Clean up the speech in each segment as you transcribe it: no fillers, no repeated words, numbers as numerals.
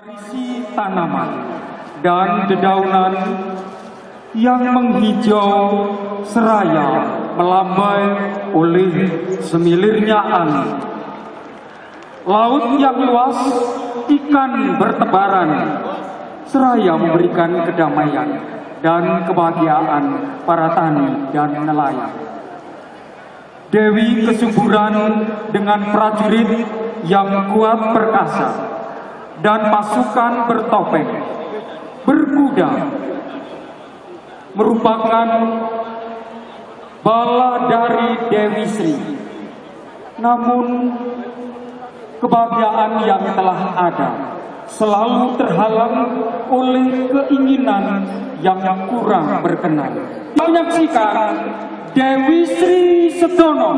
Berisi tanaman dan dedaunan yang menghijau seraya melambai oleh semilirnya angin. Laut yang luas, ikan bertebaran, seraya memberikan kedamaian dan kebahagiaan para tani dan nelayan. Dewi kesuburan dengan prajurit yang kuat perkasa dan pasukan bertopeng, berkuda, merupakan bala dari Dewi Sri. Namun kebahagiaan yang telah ada selalu terhalang oleh keinginan yang kurang berkenan. Menyaksikan Dewi Sri Sedono.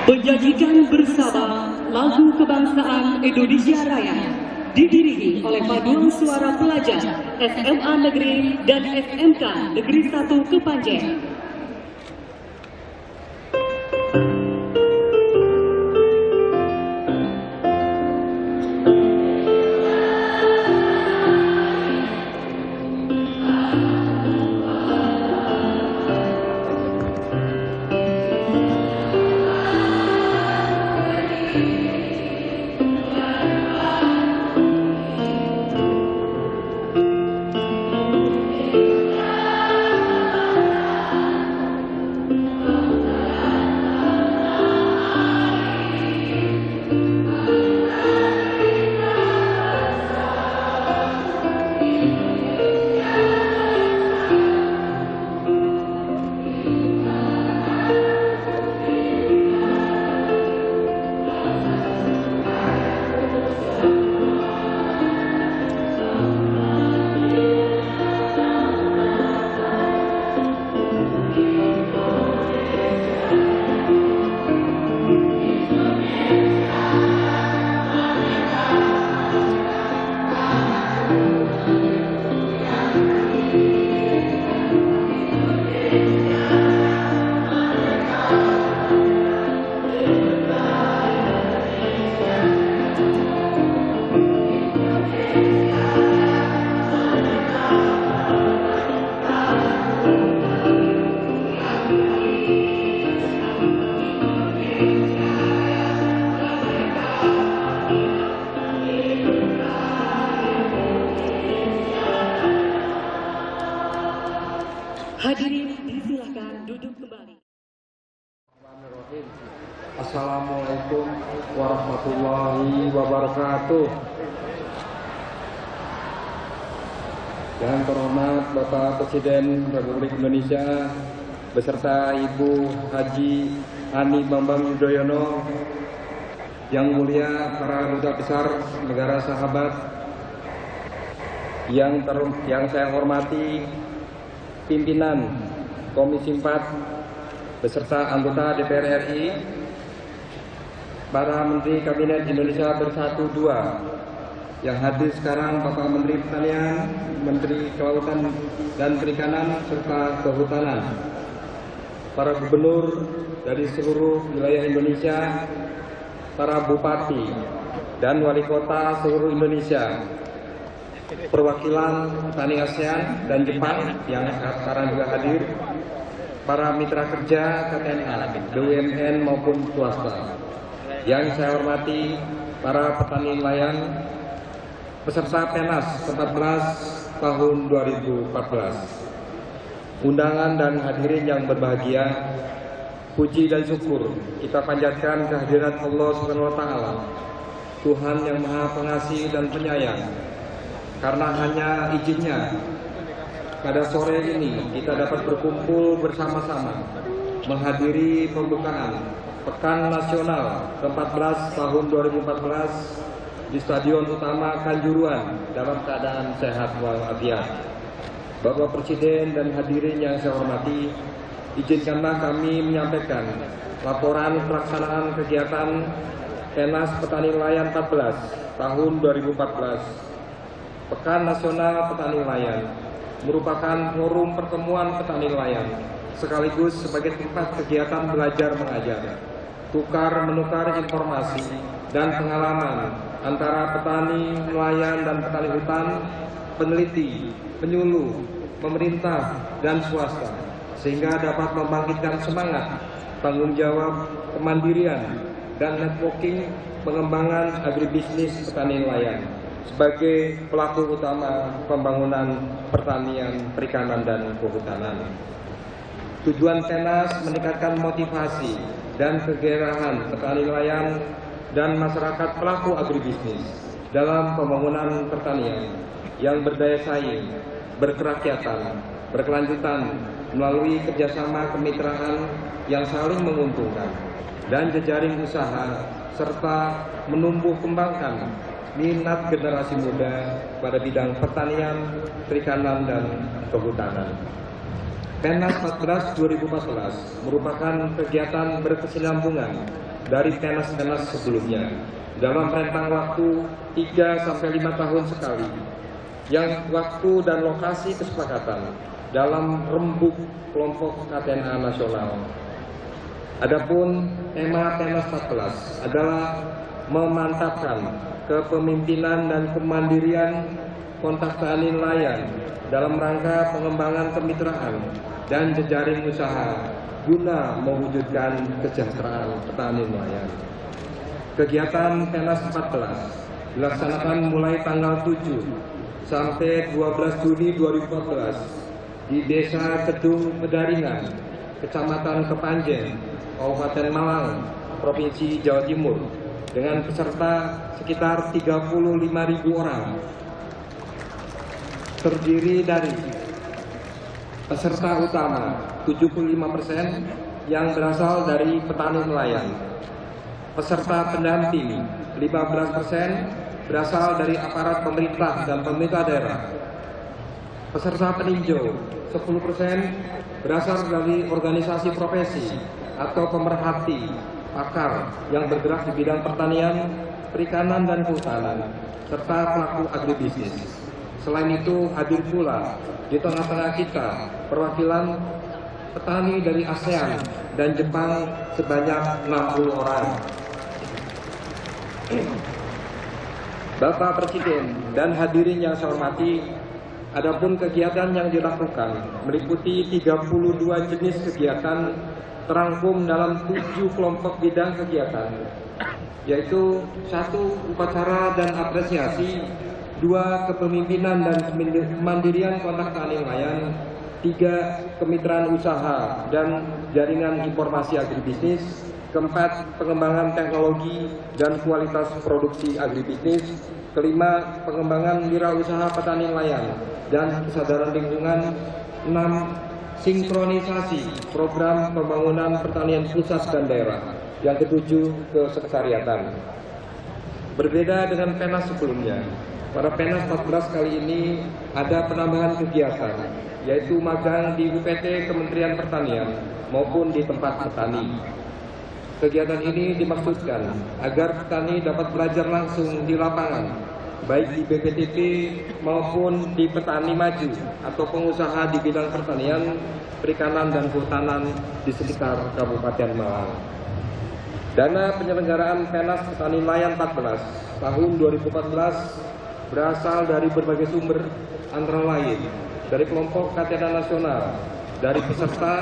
Menyanyikan bersama lagu kebangsaan Indonesia Raya didiringi oleh paduan suara pelajar SMA Negeri dan SMK Negeri 1 Kepanjen. Hadirin disilakan duduk kembali. Assalamualaikum warahmatullahi wabarakatuh. Yang terhormat Bapak Presiden Republik Indonesia beserta Ibu Haji Ani Bambang Yudhoyono, yang mulia para duta besar negara sahabat, yang saya hormati pimpinan Komisi 4 beserta anggota DPR RI, para Menteri Kabinet Indonesia Bersatu 2 yang hadir sekarang, Bapak Menteri Pertanian, Menteri Kelautan dan Perikanan serta Kehutanan, para gubernur dari seluruh wilayah Indonesia, para bupati dan wali kota seluruh Indonesia, perwakilan petani ASEAN dan Jepang yang sekarang juga hadir, para mitra kerja KTNA, BUMN maupun swasta. Yang saya hormati para petani nelayan, peserta PENAS 14 tahun 2014. Undangan dan hadirin yang berbahagia, puji dan syukur kita panjatkan kehadirat Allah Subhanahu wa taala, Tuhan yang Maha Pengasih dan Penyayang. Karena hanya izinnya pada sore ini kita dapat berkumpul bersama-sama menghadiri pembukaan Pekan Nasional ke-14 tahun 2014 di Stadion Utama Kanjuruhan dalam keadaan sehat walafiat. Bapak Presiden dan hadirin yang saya hormati, izinkanlah kami menyampaikan laporan pelaksanaan kegiatan PENAS Petani Nelayan 14 tahun 2014. Pekan Nasional Petani Nelayan merupakan forum pertemuan petani nelayan sekaligus sebagai tempat kegiatan belajar mengajar, tukar menukar informasi dan pengalaman antara petani, nelayan dan petani hutan, peneliti, penyuluh, pemerintah dan swasta, sehingga dapat membangkitkan semangat, tanggung jawab, kemandirian dan networking pengembangan agribisnis petani nelayan sebagai pelaku utama pembangunan pertanian, perikanan, dan kehutanan. Tujuan PENAS meningkatkan motivasi dan kegairahan petani nelayan dan masyarakat pelaku agribisnis dalam pembangunan pertanian yang berdaya saing, berkerakyatan, berkelanjutan melalui kerjasama kemitraan yang saling menguntungkan dan jejaring usaha serta menumbuh kembangkan minat generasi muda pada bidang pertanian, perikanan, dan kehutanan. PENAS 14 2014 merupakan kegiatan berkesinambungan dari PENAS-PENAS sebelumnya dalam rentang waktu 3-5 tahun sekali, yang waktu dan lokasi kesepakatan dalam rembuk kelompok KTNA nasional. Adapun tema PENAS 14 adalah memantapkan kepemimpinan dan kemandirian kontak tani nelayan dalam rangka pengembangan kemitraan dan jejaring usaha guna mewujudkan kesejahteraan petani nelayan. Kegiatan PENAS 14 dilaksanakan mulai tanggal 7 sampai 12 Juni 2014 di Desa Kedung Pedaringan, Kecamatan Kepanjen, Kabupaten Malang, Provinsi Jawa Timur, dengan peserta sekitar 35.000 orang. Terdiri dari peserta utama 75% yang berasal dari petani nelayan, peserta pendamping 15% berasal dari aparat pemerintah dan pemerintah daerah, peserta peninjau 10% berasal dari organisasi profesi atau pemerhati pakar yang bergerak di bidang pertanian, perikanan dan kehutanan, serta pelaku agribisnis. Selain itu hadir pula di tengah-tengah kita perwakilan petani dari ASEAN dan Jepang sebanyak 60 orang. Bapak Presiden dan hadirin yang saya hormati, adapun kegiatan yang dilakukan meliputi 32 jenis kegiatan terangkum dalam 7 kelompok bidang kegiatan, yaitu 1. Upacara dan apresiasi, 2. Kepemimpinan dan kemandirian kontak tani nelayan, 3. Kemitraan usaha dan jaringan informasi agribisnis, 4. Pengembangan teknologi dan kualitas produksi agribisnis, 5. Pengembangan wirausaha petani nelayan dan kesadaran lingkungan, 6. Sinkronisasi program pembangunan pertanian pusat dan daerah, yang ke-7 kesekretariatan. Berbeda dengan PENAS sebelumnya, pada PENAS 14 kali ini ada penambahan kegiatan, yaitu magang di UPT Kementerian Pertanian maupun di tempat petani. Kegiatan ini dimaksudkan agar petani dapat belajar langsung di lapangan, baik di BPTP maupun di petani maju atau pengusaha di bidang pertanian, perikanan dan kehutanan di sekitar Kabupaten Malang. Dana penyelenggaraan PENAS Petani Nelayan 14 tahun 2014 berasal dari berbagai sumber, antara lain dari kelompok KTNA nasional, dari peserta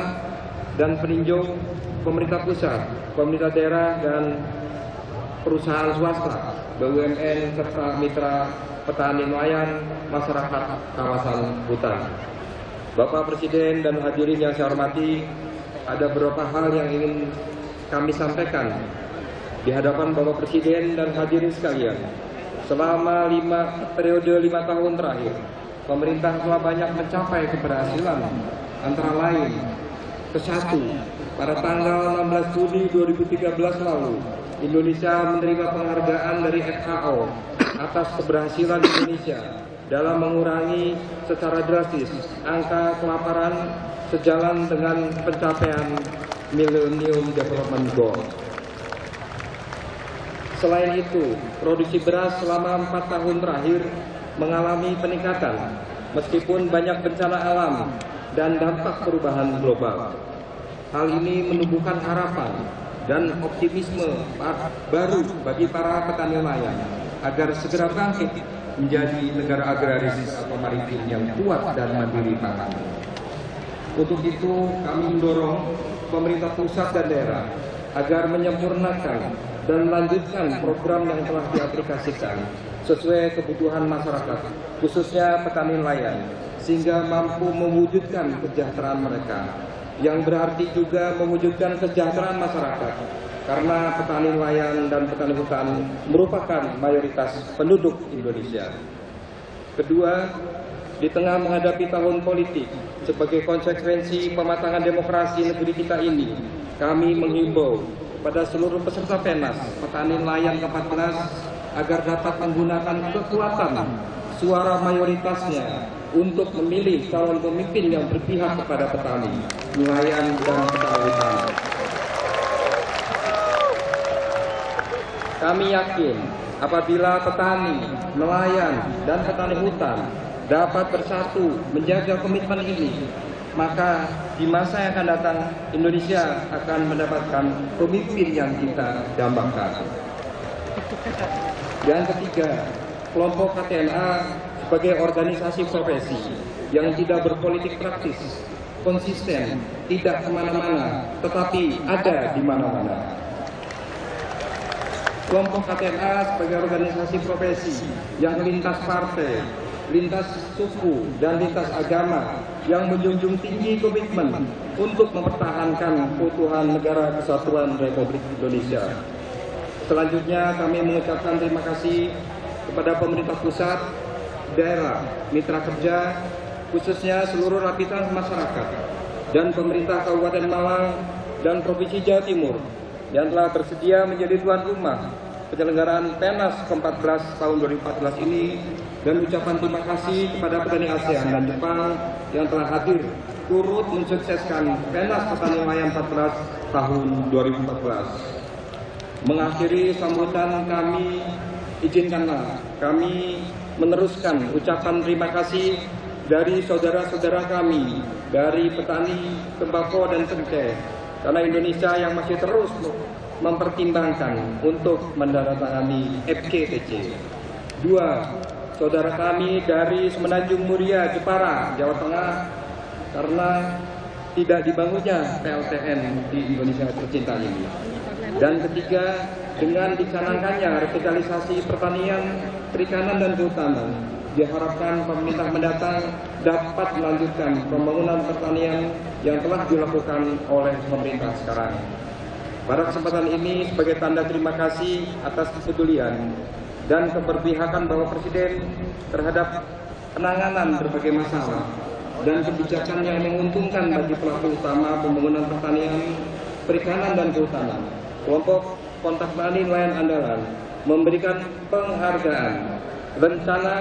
dan peninjau, pemerintah pusat, pemerintah daerah dan perusahaan swasta, BUMN serta mitra petani nelayan, masyarakat kawasan hutan. Bapak Presiden dan hadirin yang saya hormati, ada beberapa hal yang ingin kami sampaikan di hadapan Bapak Presiden dan hadirin sekalian. Selama periode 5 tahun terakhir, pemerintah telah banyak mencapai keberhasilan, antara lain ke-1, pada tanggal 16 Juni 2013 lalu, Indonesia menerima penghargaan dari FAO atas keberhasilan Indonesia dalam mengurangi secara drastis angka kelaparan sejalan dengan pencapaian Millennium Development Goals. Selain itu, produksi beras selama 4 tahun terakhir mengalami peningkatan meskipun banyak bencana alam dan dampak perubahan global. Hal ini menumbuhkan harapan dan optimisme baru bagi para petani nelayan agar segera bangkit menjadi negara agraris atau maritim yang kuat dan mandiri pangan. Untuk itu, kami mendorong pemerintah pusat dan daerah agar menyempurnakan dan melanjutkan program yang telah diaplikasikan sesuai kebutuhan masyarakat, khususnya petani nelayan, sehingga mampu mewujudkan kesejahteraan mereka, yang berarti juga mewujudkan kesejahteraan masyarakat, karena petani nelayan dan petani hutan merupakan mayoritas penduduk Indonesia. Kedua, di tengah menghadapi tahun politik sebagai konsekuensi pematangan demokrasi negeri kita ini, kami menghimbau pada seluruh peserta PENAS Petani Nelayan ke-14 agar dapat menggunakan kekuatan suara mayoritasnya untuk memilih calon pemimpin yang berpihak kepada petani, nelayan dan petani hutan. Kami yakin apabila petani, nelayan, dan petani hutan dapat bersatu menjaga komitmen ini, maka di masa yang akan datang Indonesia akan mendapatkan pemimpin yang kita dambakan. Yang ketiga, kelompok KTNA sebagai organisasi profesi yang tidak berpolitik praktis, konsisten, tidak kemana-mana, tetapi ada di mana-mana. Kelompok KTNA sebagai organisasi profesi yang lintas partai, lintas suku, dan lintas agama yang menjunjung tinggi komitmen untuk mempertahankan keutuhan negara kesatuan Republik Indonesia. Selanjutnya kami mengucapkan terima kasih kepada pemerintah pusat, daerah, mitra kerja, khususnya seluruh lapisan masyarakat, dan pemerintah Kabupaten Malang dan Provinsi Jawa Timur yang telah bersedia menjadi tuan rumah penyelenggaraan PENAS ke-14 tahun 2014 ini, dan ucapan terima kasih kepada petani ASEAN dan Jepang yang telah hadir turut mensukseskan PENAS Petani Nelayan 14 tahun 2014. Mengakhiri sambutan kami, izinkanlah kami meneruskan ucapan terima kasih dari saudara-saudara kami dari petani tembakau dan cengkeh, karena Indonesia yang masih terus mempertimbangkan untuk menandatangani FKTC. 2. Saudara kami dari Semenanjung Muria, Jepara, Jawa Tengah, karena tidak dibangunnya PLTN di Indonesia tercinta ini. Dan ketiga, dengan dicanangkannya revitalisasi pertanian, perikanan, dan kehutanan, diharapkan pemerintah mendatang dapat melanjutkan pembangunan pertanian yang telah dilakukan oleh pemerintah sekarang. Pada kesempatan ini, sebagai tanda terima kasih atas kepedulian dan keberpihakan Bapak Presiden terhadap penanganan berbagai masalah dan kebijakan yang menguntungkan bagi pelaku utama pembangunan pertanian, perikanan, dan kehutanan, kelompok kontak tani nelayan andalan memberikan penghargaan Rencana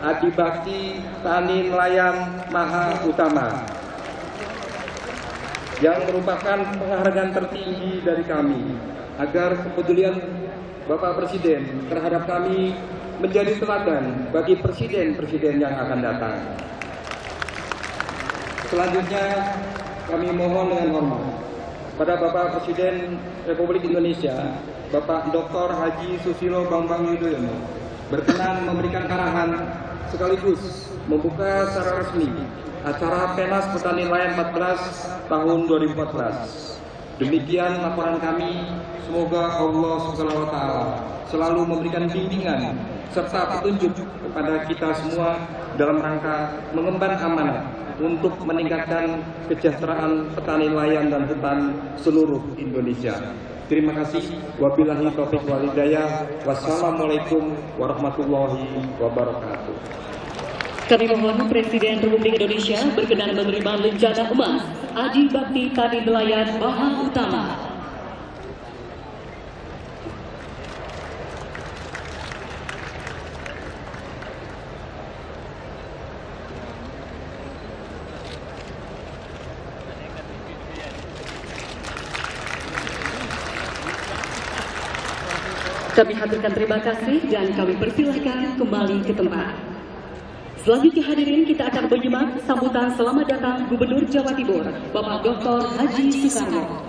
Adibakti Tani Nelayan Maha Utama, yang merupakan penghargaan tertinggi dari kami, agar kepedulian Bapak Presiden terhadap kami menjadi teladan bagi presiden-presiden yang akan datang. Selanjutnya kami mohon dengan hormat pada Bapak Presiden Republik Indonesia, Bapak Dr. Haji Susilo Bambang Yudhoyono, berkenan memberikan arahan sekaligus membuka secara resmi acara PENAS Petani Nelayan 14 tahun 2014. Demikian laporan kami. Semoga Allah SWT selalu memberikan bimbingan serta petunjuk kepada kita semua dalam rangka mengemban amanah untuk meningkatkan kesejahteraan petani nelayan dan hutan seluruh Indonesia. Terima kasih. Wabillahi taufiq wal hidayah. Wassalamualaikum warahmatullahi wabarakatuh. Kami mohon Presiden Republik Indonesia berkenan menerima lencana emas Adibakti Tani Nelayan Maha Utama. Kami haturkan terima kasih dan kami persilahkan kembali ke tempat. Selanjutnya hadirin, kita akan menyimak sambutan selamat datang Gubernur Jawa Timur, Bapak Dr. Haji Soekarno.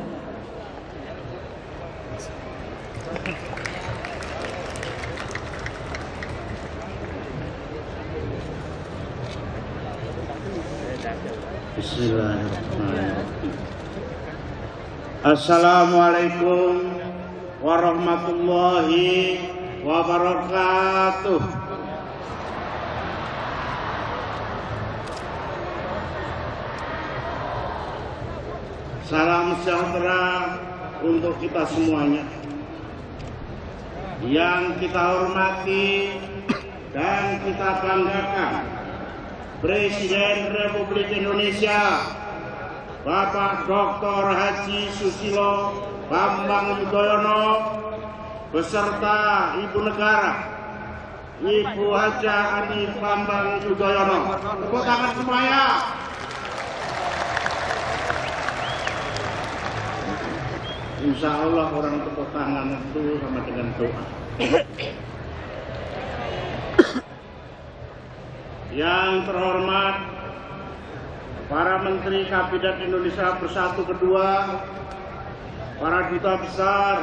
Bismillahirrahmanirrahim. Assalamualaikum warahmatullahi wabarakatuh. Salam sejahtera untuk kita semuanya. Yang kita hormati dan kita banggakan, Presiden Republik Indonesia Bapak Dr. Haji Susilo Bambang Yudhoyono beserta Ibu Negara Ibu Haja Ani Bambang Yudhoyono. Tepuk tangan semuanya. Insya Allah orang tepuk tangan itu sama dengan doa. Yang terhormat para Menteri Kabinet Indonesia Bersatu Kedua, para duta besar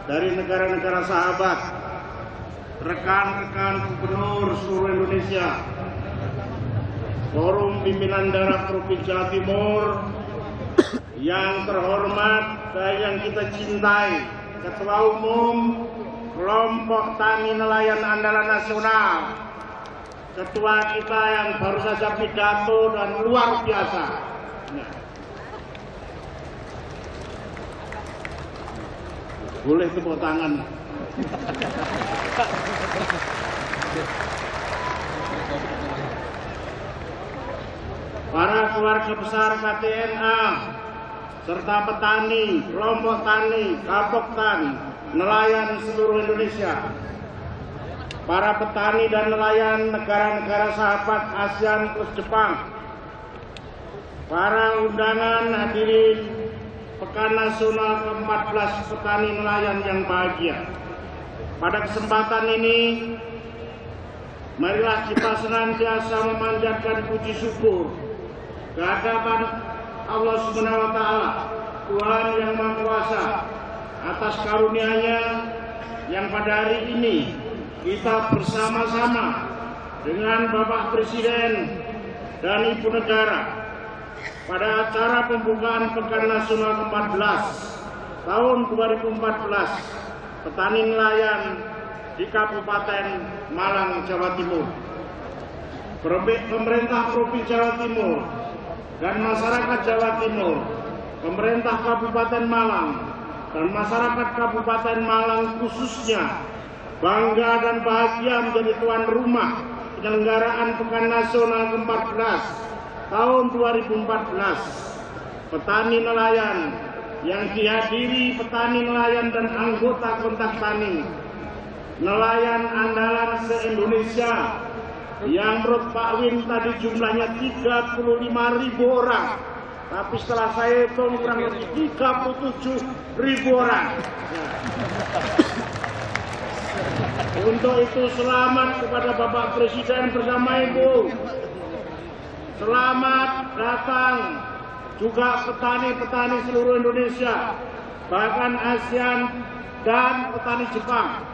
dari negara-negara sahabat, rekan-rekan gubernur seluruh Indonesia, Forum Pimpinan Daerah Provinsi Jawa Timur, yang terhormat dan yang kita cintai, Ketua Umum Kelompok Tani Nelayan Andalan Nasional, Ketua kita yang baru saja pidato dan luar biasa. Boleh tepuk tangan. Para keluarga besar KTNA serta petani, kelompok tani, Kapoktan, nelayan seluruh Indonesia, para petani dan nelayan negara-negara sahabat ASEAN plus Jepang, para undangan hadirin Pekan Nasional ke-14 Petani Nelayan yang bahagia. Pada kesempatan ini, marilah kita senantiasa memanjatkan puji syukur kehadiran Allah Subhanahu wa Ta'ala, Tuhan yang Maha Kuasa, atas karunia-Nya yang pada hari ini kita bersama-sama dengan Bapak Presiden dan Ibu Negara pada acara pembukaan Pekan Nasional ke-14 tahun 2014 Petani Nelayan di Kabupaten Malang, Jawa Timur. Pemerintah Provinsi Jawa Timur dan masyarakat Jawa Timur, pemerintah Kabupaten Malang dan masyarakat Kabupaten Malang khususnya bangga dan bahagia menjadi tuan rumah penyelenggaraan Pekan Nasional ke-14 tahun 2014 Petani Nelayan yang dihadiri petani nelayan dan anggota kontak tani nelayan andalan se-Indonesia yang menurut Pak Win tadi jumlahnya 35.000 orang, tapi setelah saya hitung kurang lebih 37.000 orang. Untuk itu selamat kepada Bapak Presiden bersama Ibu. Selamat datang juga petani-petani seluruh Indonesia, bahkan ASEAN dan petani Jepang.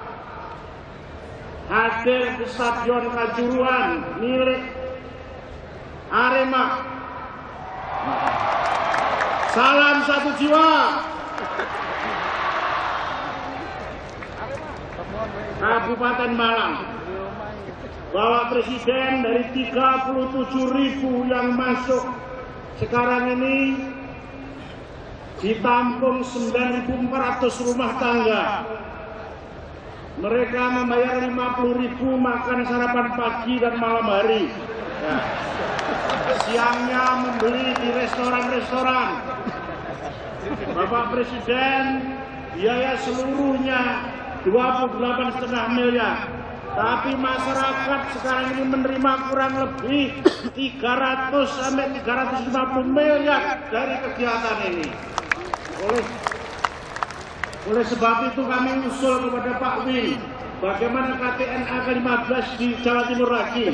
Hadir di Stadion Kanjuruhan milik Arema. Salam satu jiwa. Kabupaten Malang. Bapak Presiden dari 37.000 yang masuk sekarang ini ditampung 9.400 rumah tangga. Mereka membayar 50.000 makan sarapan pagi dan malam hari. Ya. Siangnya membeli di restoran-restoran. Bapak Presiden biaya seluruhnya 28,5 miliar. Tapi masyarakat sekarang ini menerima kurang lebih 300 sampai 350 miliar dari kegiatan ini. Oleh sebab itu kami usul kepada Pak Win, bagaimana KTNA ke-15 di Jawa Timur lagi.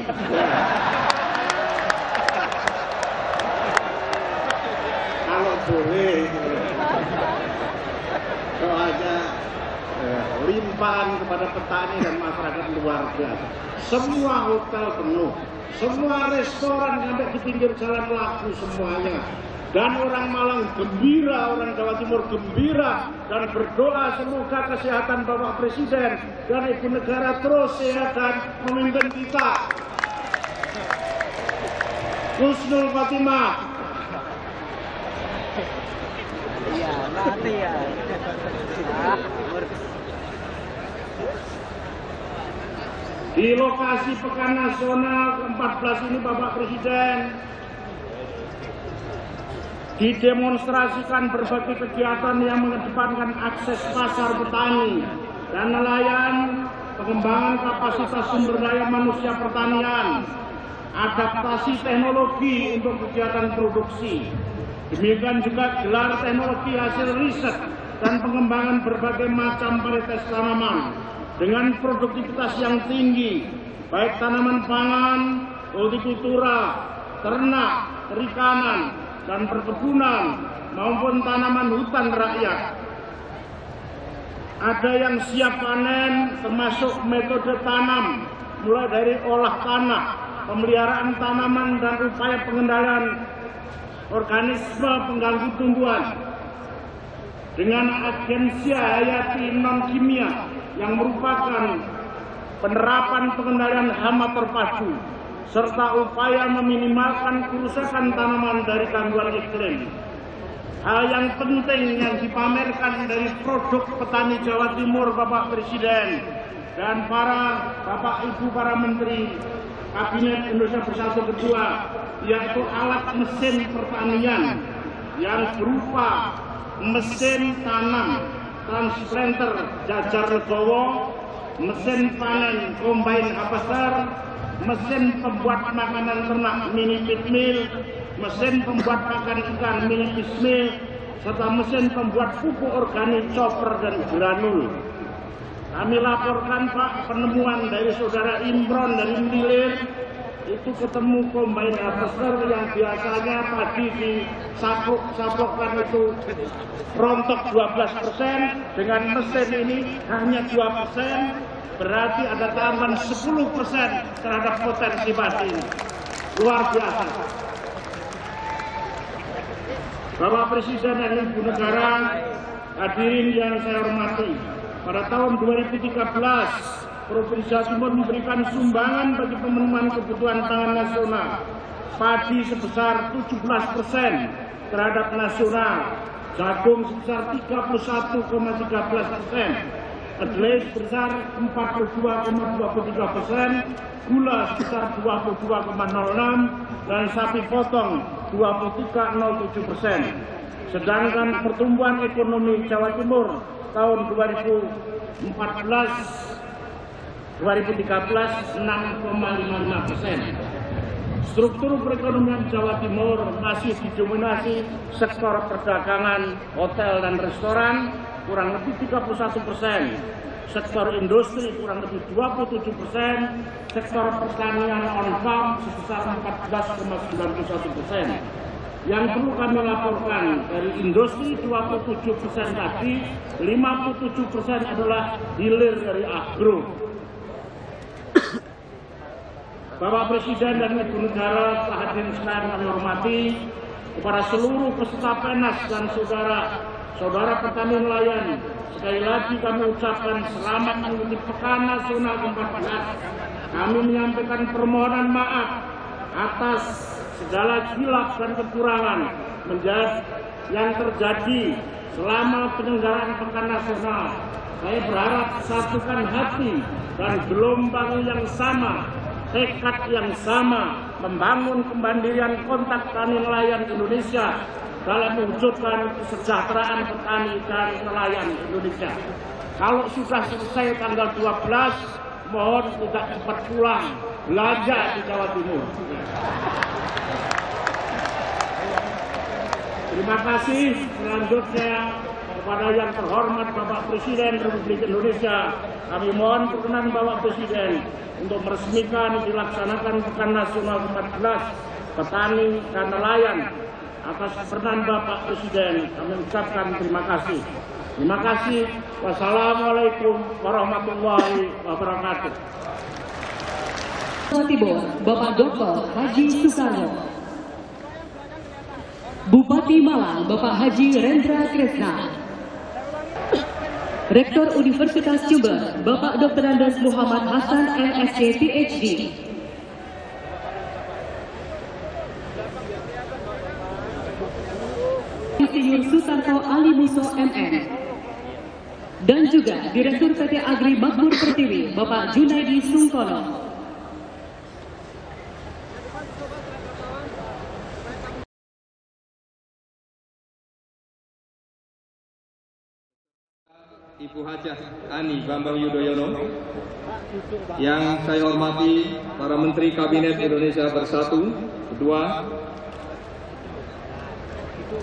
Kalau boleh, soalnya limpahan kepada petani dan masyarakat luar biasa. Semua hotel penuh, semua restoran sampai di pinggir jalan laku semuanya. Dan orang Malang gembira, orang Jawa Timur gembira dan berdoa semoga kesehatan Bapak Presiden dan Ibu Negara terus sehat dan memimpin kita. Husnul Khotimah. Iya, nanti ya. Di lokasi Pekan Nasional ke-14 ini Bapak Presiden didemonstrasikan berbagai kegiatan yang mengedepankan akses pasar petani dan nelayan, pengembangan kapasitas sumber daya manusia pertanian, adaptasi teknologi untuk kegiatan produksi. Demikian juga gelar teknologi hasil riset dan pengembangan berbagai macam varietas tanaman dengan produktivitas yang tinggi, baik tanaman pangan, hortikultura, ternak, perikanan, dan perkebunan maupun tanaman hutan rakyat. Ada yang siap panen termasuk metode tanam, mulai dari olah tanah, pemeliharaan tanaman, dan upaya pengendalian organisme pengganggu tumbuhan dengan agensia hayati non-kimia yang merupakan penerapan pengendalian hama terpadu serta upaya meminimalkan kerusakan tanaman dari gangguan iklim. Hal yang penting yang dipamerkan dari produk petani Jawa Timur, Bapak Presiden dan Bapak Ibu para Menteri Kabinet Indonesia Bersatu Kedua, yaitu alat mesin pertanian yang berupa mesin tanam transplanter jajar legowo, mesin panen combine harvester, mesin pembuat makanan ternak mini pit mill, mesin pembuat pakan ikan mini fish mill, serta mesin pembuat pupuk organik chopper dan granul. Kami laporkan Pak, penemuan dari saudara Imron dari Milir itu ketemu combine harvester yang biasanya tadi disaplokkan itu rontok 12%, dengan mesin ini hanya 2%, berarti ada tambahan 10% terhadap potensi padi ini. Luar biasa. Bapak Presiden dan Ibu Negara, hadirin yang saya hormati, pada tahun 2013, Provinsi Jawa Timur memberikan sumbangan bagi pemenuhan kebutuhan pangan nasional padi sebesar 17% terhadap nasional, jagung sebesar 31,13%, kedelai sebesar 42,23%, gula sebesar 22,06%, dan sapi potong 23,07%. Sedangkan pertumbuhan ekonomi Jawa Timur tahun 2013 6,55%. Struktur perekonomian Jawa Timur masih didominasi sektor perdagangan, hotel dan restoran kurang lebih 31%, sektor industri kurang lebih 27%, sektor pertanian on-farm sebesar 14,91%. Yang perlu kami laporkan dari industri 27% tadi, 57% adalah hilir dari agro. Bapak Presiden dan Ibu Negara, hadirin sekalian kami hormati, kepada seluruh peserta PENAS dan saudara petani nelayan, sekali lagi kami ucapkan selamat mengikuti Pekan Nasional ke-14. Kami menyampaikan permohonan maaf atas segala khilaf dan kekurangan yang terjadi selama penyelenggaraan Pekan Nasional. Saya berharap satukan hati dan gelombang yang sama, tekad yang sama, membangun kemandirian kontak tani nelayan Indonesia dalam mewujudkan kesejahteraan petani dan nelayan Indonesia. Kalau sudah selesai tanggal 12, mohon tidak cepat pulang, belanja di Jawa Timur. Terima kasih. Selanjutnya kepada yang terhormat Bapak Presiden Republik Indonesia, kami mohon perkenan Bapak Presiden untuk meresmikan dilaksanakan Pekan Nasional ke-14 Petani dan Nelayan. Atas perkenan Bapak Presiden, kami ucapkan terima kasih. Terima kasih. Wassalamualaikum warahmatullahi wabarakatuh. Jawa Timur, Bapak Dr. Haji Sukarno. Bupati Malang, Bapak Haji Rendra Kresna. Rektor Universitas Jember, Bapak Dr. Andes Muhammad Hasan MSc PhD. Insinyur Susanto Ali Muso MM. Dan juga Direktur PT Agri Makmur Pertiwi, Bapak Junaidi Sungkono. Ibu Hajah Ani Bambang Yudhoyono, yang saya hormati para Menteri Kabinet Indonesia Bersatu Kedua,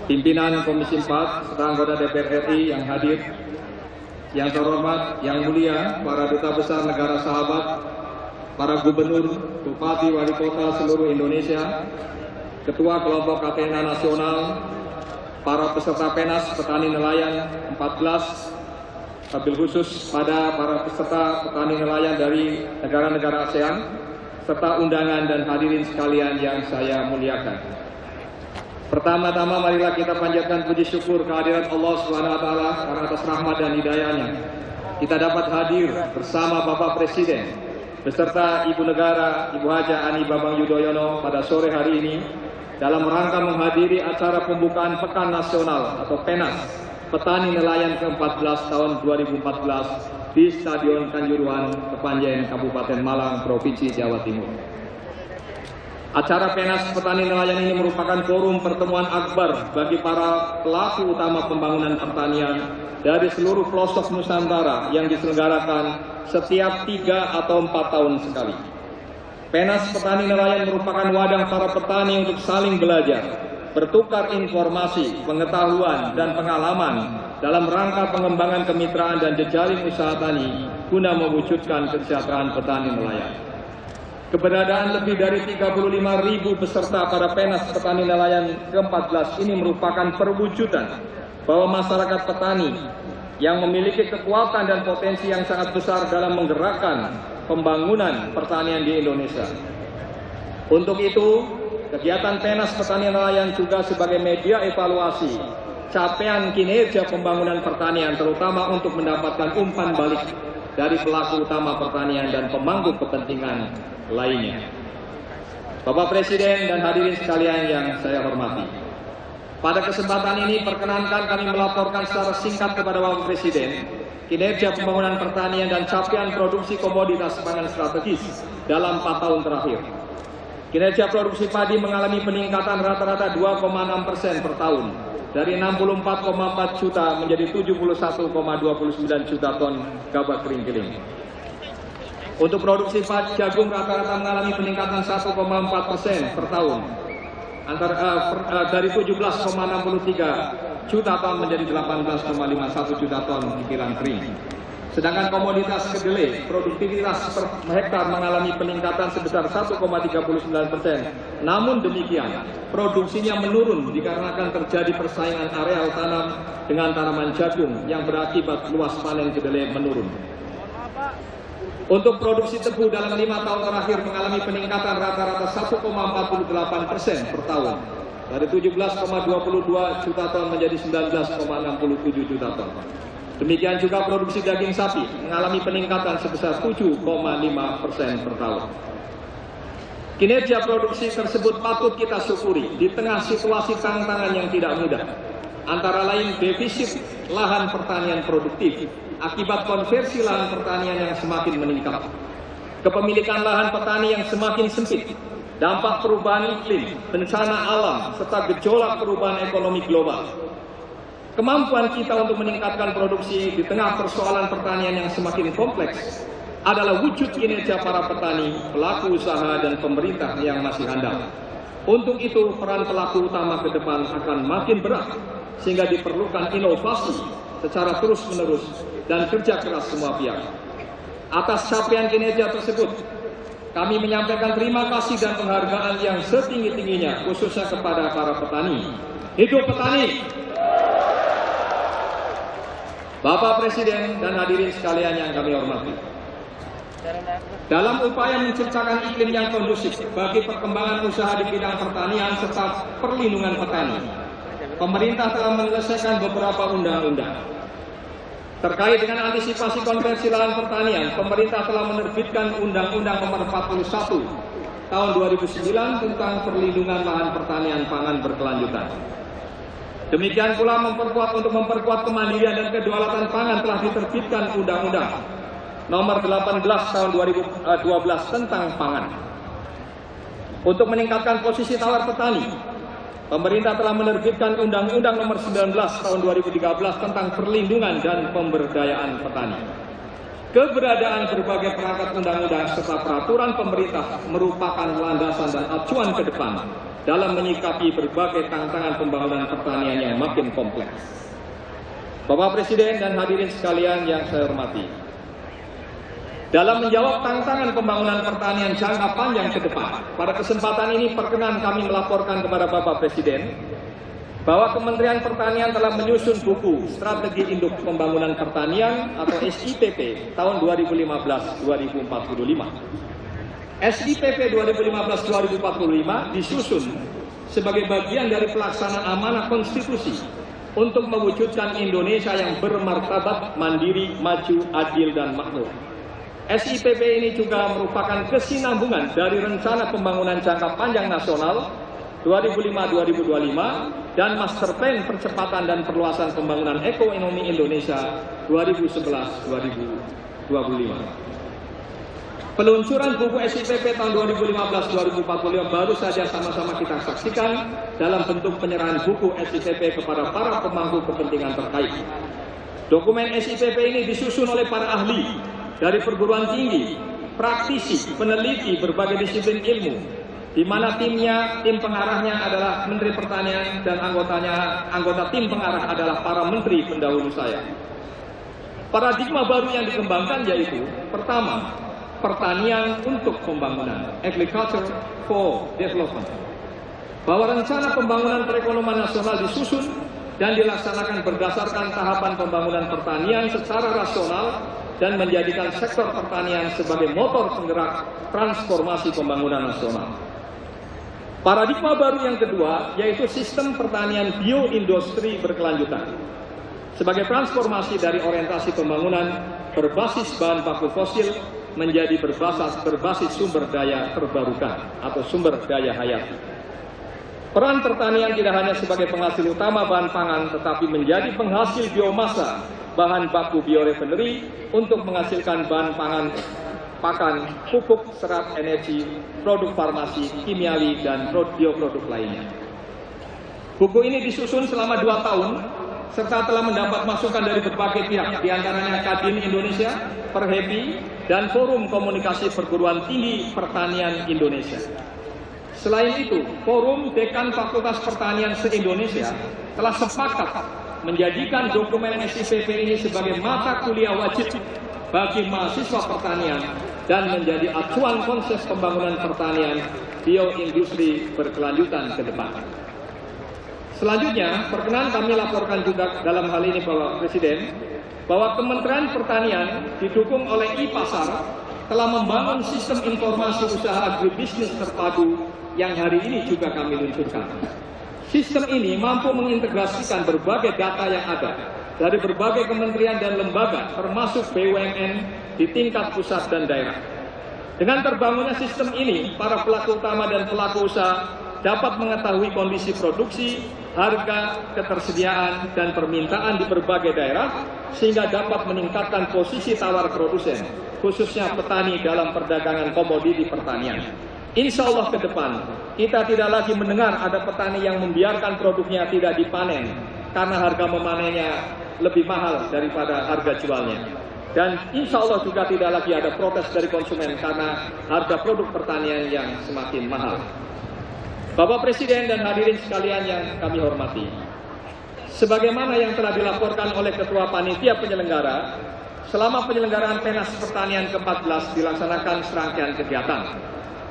pimpinan Komisi 4 serta anggota DPR RI yang hadir, yang terhormat, yang mulia, para duta besar negara sahabat, para gubernur, bupati, wali kota seluruh Indonesia, ketua kelompok KTNA nasional, para peserta PENAS petani nelayan 14, wabil khusus pada para peserta petani nelayan dari negara-negara ASEAN, serta undangan dan hadirin sekalian yang saya muliakan. Pertama-tama marilah kita panjatkan puji syukur kehadirat Allah SWT karena atas rahmat dan hidayahnya kita dapat hadir bersama Bapak Presiden beserta Ibu Negara Ibu Haja Ani Babang Yudhoyono pada sore hari ini dalam rangka menghadiri acara pembukaan Pekan Nasional atau PENAS Petani Nelayan ke-14 tahun 2014 di Stadion Kanjuruhan, Kepanjen, Kabupaten Malang, Provinsi Jawa Timur. Acara PENAS Petani Nelayan ini merupakan forum pertemuan akbar bagi para pelaku utama pembangunan pertanian dari seluruh pelosok Nusantara yang diselenggarakan setiap 3 atau 4 tahun sekali. PENAS Petani Nelayan merupakan wadah para petani untuk saling belajar, bertukar informasi, pengetahuan, dan pengalaman dalam rangka pengembangan kemitraan dan jejaring usaha tani guna mewujudkan kesejahteraan petani nelayan. Keberadaan lebih dari 35.000 peserta pada PENAS Petani Nelayan ke-14 ini merupakan perwujudan bahwa masyarakat petani yang memiliki kekuatan dan potensi yang sangat besar dalam menggerakkan pembangunan pertanian di Indonesia. Untuk itu, kegiatan PENAS Petani Nelayan juga sebagai media evaluasi capaian kinerja pembangunan pertanian, terutama untuk mendapatkan umpan balik dari pelaku utama pertanian dan pemangku kepentingan lainnya. Bapak Presiden dan hadirin sekalian yang saya hormati, pada kesempatan ini perkenankan kami melaporkan secara singkat kepada Bapak Presiden kinerja pembangunan pertanian dan capaian produksi komoditas pangan strategis dalam 4 tahun terakhir. Kinerja produksi padi mengalami peningkatan rata-rata 2,6% per tahun, dari 64,4 juta menjadi 71,29 juta ton gabah kering giling. Untuk produksi jagung rata-rata mengalami peningkatan 1,4% per tahun, dari 17,63 juta ton menjadi 18,51 juta ton kilang kering. Sedangkan komoditas kedelai, produktivitas per hektar mengalami peningkatan sebesar 1,39%. Namun demikian, produksinya menurun dikarenakan terjadi persaingan areal tanam dengan tanaman jagung yang berakibat luas panen kedelai menurun. Untuk produksi tebu dalam 5 tahun terakhir mengalami peningkatan rata-rata 1,48% per tahun, dari 17,22 juta ton menjadi 19,67 juta ton. Demikian juga produksi daging sapi mengalami peningkatan sebesar 7,5% per tahun. Kinerja produksi tersebut patut kita syukuri di tengah situasi tantangan yang tidak mudah, antara lain defisit lahan pertanian produktif akibat konversi lahan pertanian yang semakin meningkat, kepemilikan lahan petani yang semakin sempit, dampak perubahan iklim, bencana alam, serta gejolak perubahan ekonomi global. Kemampuan kita untuk meningkatkan produksi di tengah persoalan pertanian yang semakin kompleks adalah wujud kinerja para petani, pelaku usaha, dan pemerintah yang masih handal. Untuk itu, peran pelaku utama ke depan akan makin berat, sehingga diperlukan inovasi secara terus-menerus dan kerja keras semua pihak. Atas capaian kinerja tersebut, kami menyampaikan terima kasih dan penghargaan yang setinggi-tingginya, khususnya kepada para petani. Hidup petani! Bapak Presiden dan hadirin sekalian yang kami hormati, dalam upaya menciptakan iklim yang kondusif bagi perkembangan usaha di bidang pertanian serta perlindungan petani, pemerintah telah menyelesaikan beberapa undang-undang. Terkait dengan antisipasi konversi lahan pertanian, pemerintah telah menerbitkan Undang-Undang Nomor 41 Tahun 2009 tentang perlindungan lahan pertanian pangan berkelanjutan. Demikian pula untuk memperkuat kemandirian dan kedaulatan pangan telah diterbitkan Undang-Undang Nomor 18 Tahun 2012 tentang pangan. Untuk meningkatkan posisi tawar petani, pemerintah telah menerbitkan Undang-Undang Nomor 19 Tahun 2013 tentang perlindungan dan pemberdayaan petani. Keberadaan berbagai perangkat undang-undang serta peraturan pemerintah merupakan landasan dan acuan ke depan dalam menyikapi berbagai tantangan pembangunan pertanian yang makin kompleks. Bapak Presiden dan hadirin sekalian yang saya hormati, dalam menjawab tantangan pembangunan pertanian jangka panjang ke depan, pada kesempatan ini perkenan kami melaporkan kepada Bapak Presiden bahwa Kementerian Pertanian telah menyusun buku Strategi Induk Pembangunan Pertanian atau SIPP tahun 2015-2045. SIPP 2015-2045 disusun sebagai bagian dari pelaksanaan amanah konstitusi untuk mewujudkan Indonesia yang bermartabat, mandiri, maju, adil, dan makmur. SIPP ini juga merupakan kesinambungan dari Rencana Pembangunan Jangka Panjang Nasional 2005-2025 dan Master Plan Percepatan dan Perluasan Pembangunan Ekonomi Indonesia 2011-2025. Peluncuran buku SIPP tahun 2015-2045 baru saja sama-sama kita saksikan dalam bentuk penyerahan buku SIPP kepada para pemangku kepentingan terkait. Dokumen SIPP ini disusun oleh para ahli dari perguruan tinggi, praktisi, peneliti berbagai disiplin ilmu, di mana tim pengarahnya adalah Menteri Pertanian dan anggota tim pengarah adalah para menteri pendahulu saya. Paradigma baru yang dikembangkan yaitu pertama, pertanian untuk pembangunan, agriculture for development. Bahwa rencana pembangunan perekonomian nasional disusun dan dilaksanakan berdasarkan tahapan pembangunan pertanian secara rasional dan menjadikan sektor pertanian sebagai motor penggerak transformasi pembangunan nasional. Paradigma baru yang kedua yaitu sistem pertanian bioindustri berkelanjutan. Sebagai transformasi dari orientasi pembangunan berbasis bahan baku fosil menjadi berbasis sumber daya terbarukan atau sumber daya hayati. Peran pertanian tidak hanya sebagai penghasil utama bahan pangan tetapi menjadi penghasil biomasa, bahan baku biorefinery untuk menghasilkan bahan pangan, pakan, pupuk, serat, energi, produk farmasi, kimiawi, dan bioproduk lainnya. Buku ini disusun selama 2 tahun, serta telah mendapat masukan dari berbagai pihak, diantaranya Kadin Indonesia, Perhepi, dan Forum Komunikasi Perguruan Tinggi Pertanian Indonesia. Selain itu, Forum Dekan Fakultas Pertanian se-Indonesia telah sepakat menjadikan dokumen SIPP ini sebagai mata kuliah wajib bagi mahasiswa pertanian dan menjadi acuan konsep pembangunan pertanian bioindustri berkelanjutan ke depan. Selanjutnya, perkenan kami laporkan juga dalam hal ini Bapak Presiden, bahwa Kementerian Pertanian didukung oleh I-Pasar telah membangun sistem informasi usaha agribisnis terpadu yang hari ini juga kami luncurkan. Sistem ini mampu mengintegrasikan berbagai data yang ada dari berbagai kementerian dan lembaga termasuk BUMN di tingkat pusat dan daerah. Dengan terbangunnya sistem ini, para pelaku utama dan pelaku usaha dapat mengetahui kondisi produksi, harga, ketersediaan, dan permintaan di berbagai daerah sehingga dapat meningkatkan posisi tawar produsen, khususnya petani dalam perdagangan komoditi pertanian. Insya Allah ke depan, kita tidak lagi mendengar ada petani yang membiarkan produknya tidak dipanen karena harga memanennya lebih mahal daripada harga jualnya. Dan insya Allah juga tidak lagi ada protes dari konsumen karena harga produk pertanian yang semakin mahal. Bapak Presiden dan hadirin sekalian yang kami hormati, sebagaimana yang telah dilaporkan oleh Ketua Panitia Penyelenggara, selama penyelenggaraan Penas Pertanian ke-14 dilaksanakan serangkaian kegiatan.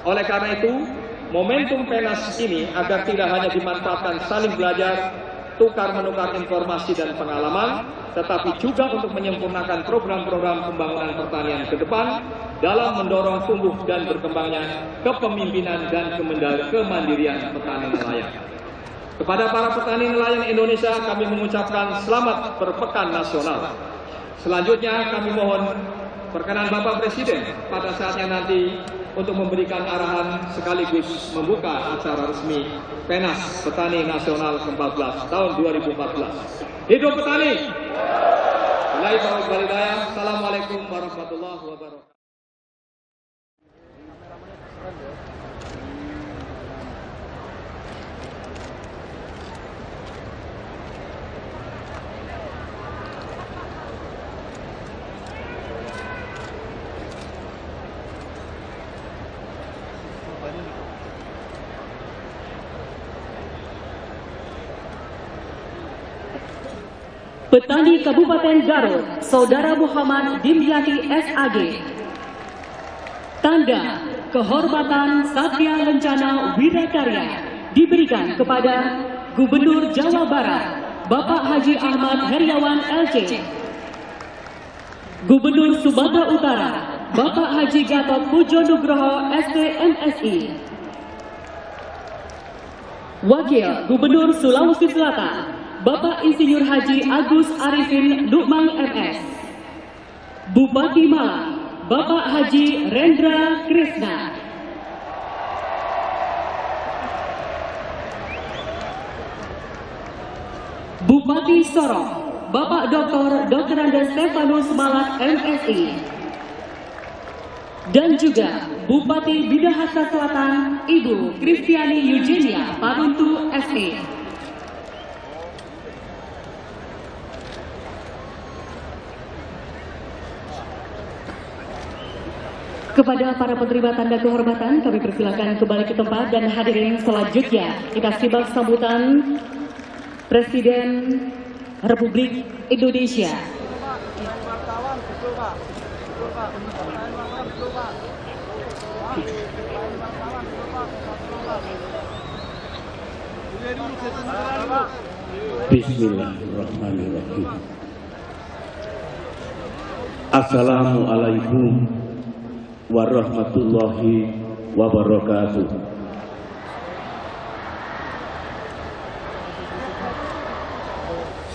Oleh karena itu, momentum Penas ini agar tidak hanya dimanfaatkan saling belajar, tukar-menukar informasi dan pengalaman, tetapi juga untuk menyempurnakan program-program pembangunan pertanian ke depan dalam mendorong tumbuh dan berkembangnya kepemimpinan dan kemandirian petani nelayan. Kepada para petani nelayan Indonesia, kami mengucapkan selamat berpekan nasional. Selanjutnya kami mohon perkenan Bapak Presiden pada saatnya nanti untuk memberikan arahan sekaligus membuka acara resmi Penas Petani Nasional ke-14 tahun 2014. Hidup petani! Assalamualaikum warahmatullahi wabarakatuh. Petani Kabupaten Garut, Saudara Muhammad Dimyati SAG. Tanda Kehormatan Satya Lencana Wirakarya diberikan kepada Gubernur Jawa Barat, Bapak Haji Ahmad Heriawan LC. Gubernur Sumatera Utara, Bapak Haji Gatot Pujo Nugroho STMSI. Wakil Gubernur Sulawesi Selatan, Bapak Insinyur Haji Agus Arifin Lukman MS. Bupati Malang, Bapak Haji Rendra Krisna. Bupati Sorong, Bapak Dr. Andes Stefanus Malat MSI. Dan juga Bupati Minahasa Selatan, Ibu Kristiani Eugenia Paruntu SE. Kepada para penerima tanda kehormatan, kami persilakan kembali ke tempat, dan hadirin selanjutnya kita simak sambutan Presiden Republik Indonesia. Bismillahirrahmanirrahim. Assalamualaikum warahmatullahi wabarakatuh.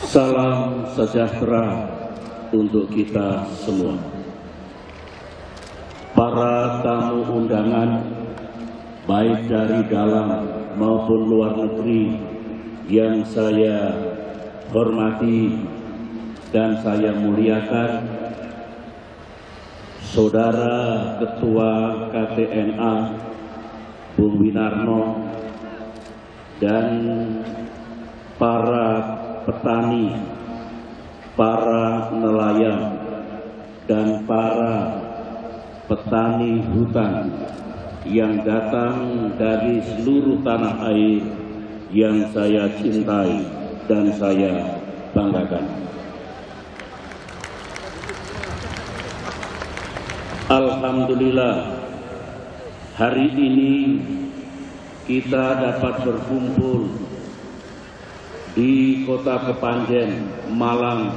Salam sejahtera untuk kita semua. Para tamu undangan, baik dari dalam maupun luar negeri, yang saya hormati dan saya muliakan, Saudara Ketua KTNA Bung Winarno, dan para petani, para nelayan, dan para petani hutan yang datang dari seluruh tanah air yang saya cintai dan saya banggakan. Alhamdulillah, hari ini kita dapat berkumpul di Kota Kepanjen, Malang,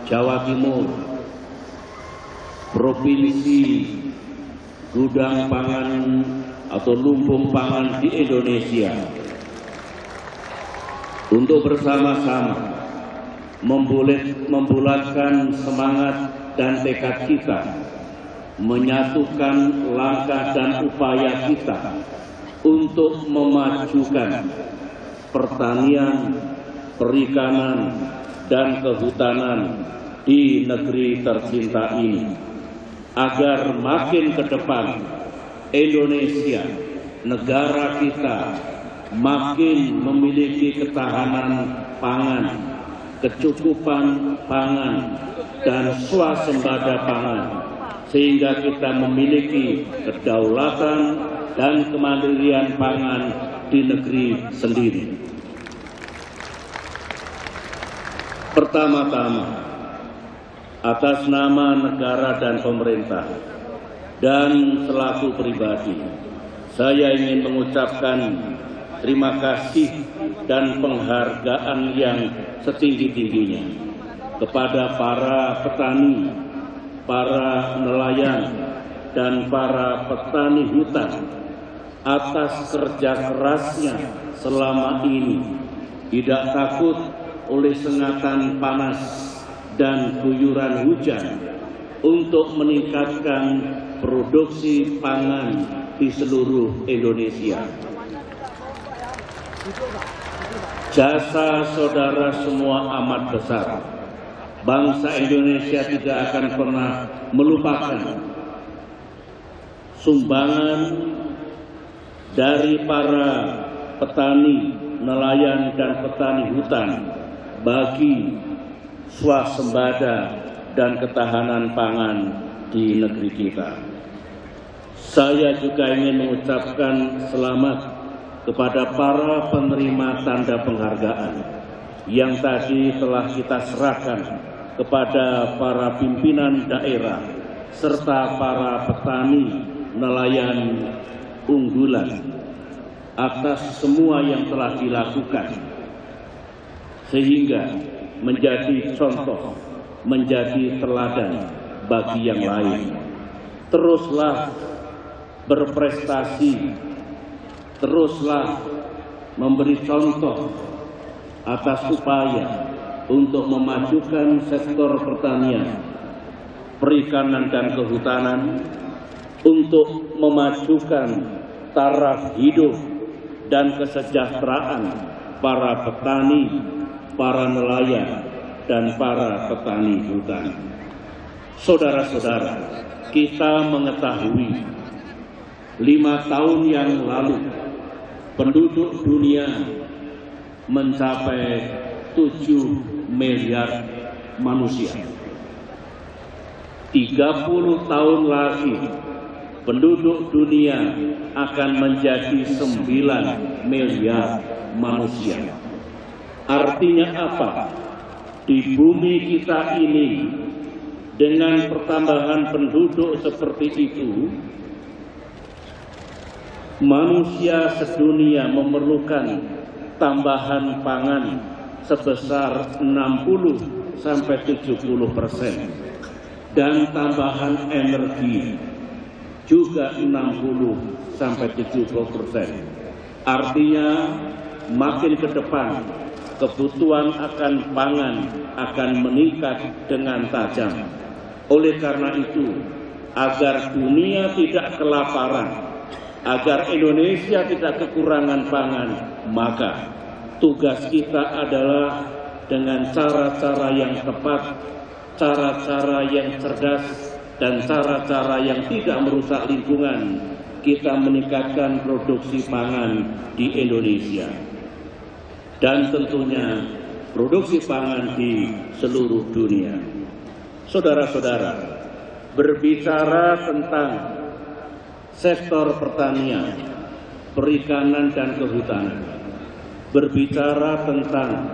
Jawa Timur, Provinsi Gudang Pangan atau Lumbung Pangan di Indonesia, untuk bersama-sama membulatkan semangat dan tekad kita, menyatukan langkah dan upaya kita untuk memajukan pertanian, perikanan, dan kehutanan di negeri tercinta ini, agar makin ke depan Indonesia, negara kita, makin memiliki ketahanan pangan, kecukupan pangan, dan swasembada pangan, sehingga kita memiliki kedaulatan dan kemandirian pangan di negeri sendiri. Pertama-tama, atas nama negara dan pemerintah dan selaku pribadi, saya ingin mengucapkan terima kasih dan penghargaan yang setinggi-tingginya kepada para petani, para nelayan, dan para petani hutan atas kerja kerasnya selama ini, tidak takut oleh sengatan panas dan guyuran hujan untuk meningkatkan produksi pangan di seluruh Indonesia. Jasa saudara semua amat besar. Bangsa Indonesia tidak akan pernah melupakan sumbangan dari para petani, nelayan, dan petani hutan bagi swasembada dan ketahanan pangan di negeri kita. Saya juga ingin mengucapkan selamat kepada para penerima tanda penghargaan yang tadi telah kita serahkan kepada para pimpinan daerah serta para petani nelayan unggulan atas semua yang telah dilakukan, sehingga menjadi contoh, menjadi teladan bagi yang lain. Teruslah berprestasi, teruslah memberi contoh atas upaya untuk memajukan sektor pertanian, perikanan dan kehutanan, untuk memajukan taraf hidup dan kesejahteraan para petani, para nelayan, dan para petani hutan. Saudara-saudara, kita mengetahui 5 tahun yang lalu penduduk dunia mencapai 7 miliar manusia. 30 tahun lagi penduduk dunia akan menjadi 9 miliar manusia. Artinya apa? Di bumi kita ini, dengan pertambahan penduduk seperti itu, manusia sedunia memerlukan tambahan pangan sebesar 60–70%, dan tambahan energi juga 60–70%. Artinya makin ke depan kebutuhan akan pangan akan meningkat dengan tajam. Oleh karena itu, agar dunia tidak kelaparan, agar Indonesia tidak kekurangan pangan, maka tugas kita adalah dengan cara-cara yang tepat, cara-cara yang cerdas, dan cara-cara yang tidak merusak lingkungan, kita meningkatkan produksi pangan di Indonesia. Dan tentunya produksi pangan di seluruh dunia. Saudara-saudara, berbicara tentang sektor pertanian, perikanan dan kehutanan, berbicara tentang